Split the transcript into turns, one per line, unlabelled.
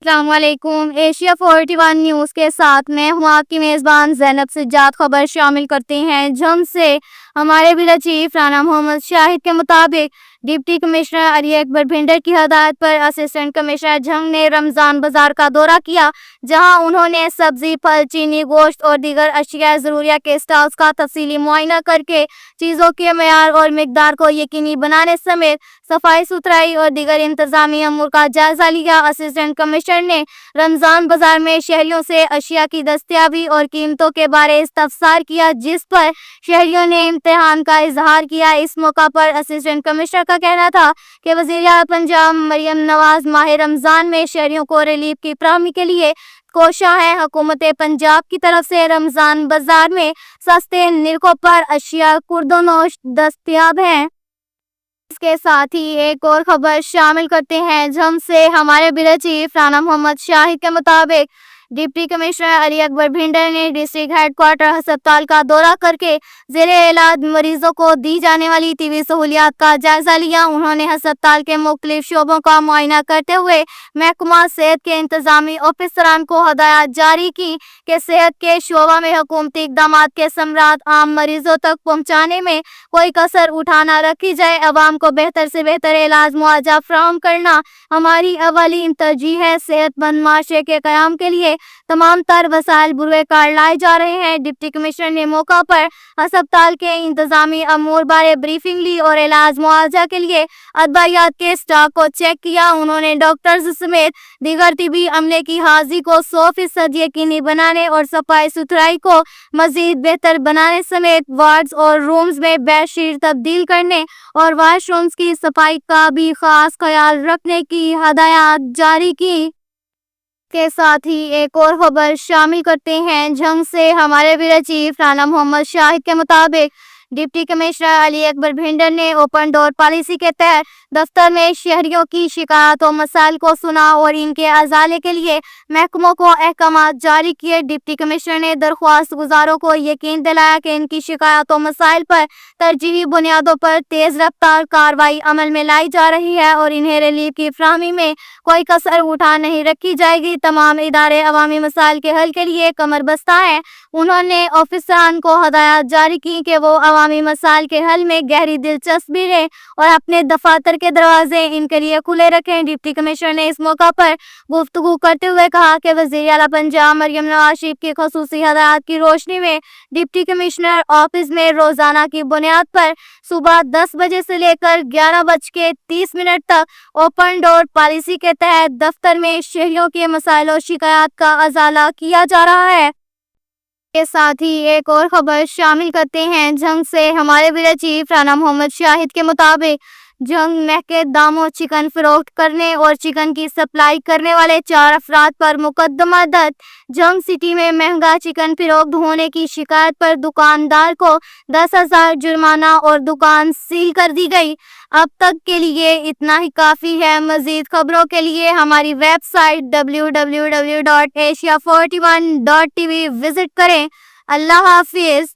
अस्सलाम वालेकुम। Asia 41 news के साथ मैं हूँ आपकी मेज़बान ज़ैनब सज्जाद। खबर शामिल करते हैं जंग से। हमारे ब्यूरो चीफ राना मोहम्मद शाहिद के मुताबिक डिप्टी कमिश्नर अली अकबर भिंडर की हदायत पर असिस्टेंट कमिश्नर जंग ने रमज़ान बाजार का दौरा किया, जहां उन्होंने सब्जी, फल, चीनी, गोश्त और दीगर अशिया ज़रूरिया के स्टॉल्स का तफसीली मुआयना करके चीज़ों के मयार और मिकदार को यकीनी बनाने समेत सफाई सुथराई और दीगर इंतजामी अमूर का जायजा लिया। असिस्टेंट कमिश्नर ने रमज़ान बाजार में शहरियों से अशिया की दस्तयाबी और कीमतों के बारे इस्तफसार किया, जिस पर शहरियों ने इम्तिहान का इजहार किया। इस मौका पर असिस्टेंट कमिश्नर का कहना था कि वज़ीर-ए-आला पंजाब मरियम नवाज माह रमज़ान में शहरियों को रिलीफ की फराहमी के लिए कोशा है। हुकूमत पंजाब की तरफ से रमज़ान बाजार में सस्ते निर्खों पर अशिया कुर्दोनोश दस्तयाब हैं। इसके साथ ही एक और खबर शामिल करते हैं जंग से। हमारे ब्यूरो चीफ राना मोहम्मद शाहिद के मुताबिक डिप्टी कमिश्नर अली अकबर भिंडर ने डिस्ट्रिक्ट हेडक्वार्टर अस्पताल का दौरा करके ज़ेरे इलाज मरीजों को दी जाने वाली तीबी सहूलियात का जायजा लिया। उन्होंने अस्पताल के मुख्तलिफ शोबों का मुआयना करते हुए महकमा सेहत के इंतजामी ऑफिसरान को हदायत जारी की कि सेहत के शोबा में हुकूमती इकदाम के समरात आम मरीजों तक पहुँचाने में कोई कसर उठा न रखी जाए। अवाम को बेहतर से बेहतर इलाज मुआवजा फराहम करना हमारी अवलीन तरजीह है। सेहतमंद माशरे के क़याम के लिए तमाम तर वसाइल बुरे कार लाए जा रहे हैं। डिप्टी कमिश्नर ने मौका पर अस्पताल के इंतजामी अमूर बारे ब्रीफिंग ली और इलाज मुआवजा के लिए अदवायात के स्टॉक को चेक किया। उन्होंने डॉक्टर्स समेत दीगर तिबी अमले की हाजिरी को 100% यकीनी बनाने और सफाई सुथराई को मजीद बेहतर बनाने समेत वार्ड्स और रूम्स में बेडशीट तब्दील करने और वाशरूम्स की सफाई का भी खास ख्याल रखने की हदायत जारी की। के साथ ही एक और खबर शामिल करते हैं जंग से। हमारे ब्यूरो चीफ राना मोहम्मद शाहिद के मुताबिक डिप्टी कमिश्नर अली अकबर भिंडर ने ओपन डोर पॉलिसी के तहत दफ्तर में शहरियों की शिकायत और मसाइल को सुना और इनके अजाले के लिए महकमों को अहकाम जारी किए। डिप्टी कमिश्नर ने दरख्वास्त गुजारों को यकीन दिलाया कि इनकी शिकायत और मसाइल पर तरजीही बुनियादों पर तेज रफ्तार कार्रवाई अमल में लाई जा रही है और इन्हें रिलीफ की फराहमी में कोई कसर उठा नहीं रखी जाएगी। तमाम इदारे अवामी मसाइल के हल के लिए कमर बस्ता है। उन्होंने ऑफिसरान को हदायत जारी की कि वो अवामी मसाइल के हल में गहरी दिलचस्पी लें और अपने दफातर के दरवाजे इनके लिए खुले रखें। डिप्टी कमिश्नर ने इस मौका पर गुफ्तगू करते हुए कहा कि वज़ीर-ए-आला पंजाब मरियम नवाज की खसूसी हदायत की रोशनी में डिप्टी कमिश्नर ऑफिस में रोजाना की बुनियाद पर सुबह 10 बजे से लेकर 11:30 तक ओपन डोर पॉलिसी के तहत दफ्तर में शहरियों के मसाइल और शिकायत का अजाला किया जा रहा है। के साथ ही एक और खबर शामिल करते हैं जंग से। हमारे ब्यूरो चीफ राना मोहम्मद शाहिद के मुताबिक जंग महके दामों चिकन फरोख्त करने और चिकन की सप्लाई करने वाले 4 अफराद पर मुकदमा दर्ज। जंग सिटी में महंगा चिकन फरोख्त होने की शिकायत पर दुकानदार को 10,000 जुर्माना और दुकान सील कर दी गई। अब तक के लिए इतना ही काफ़ी है। मज़ीद खबरों के लिए हमारी वेबसाइट www.asia41.tv विजिट करें। अल्लाह हाफिज़।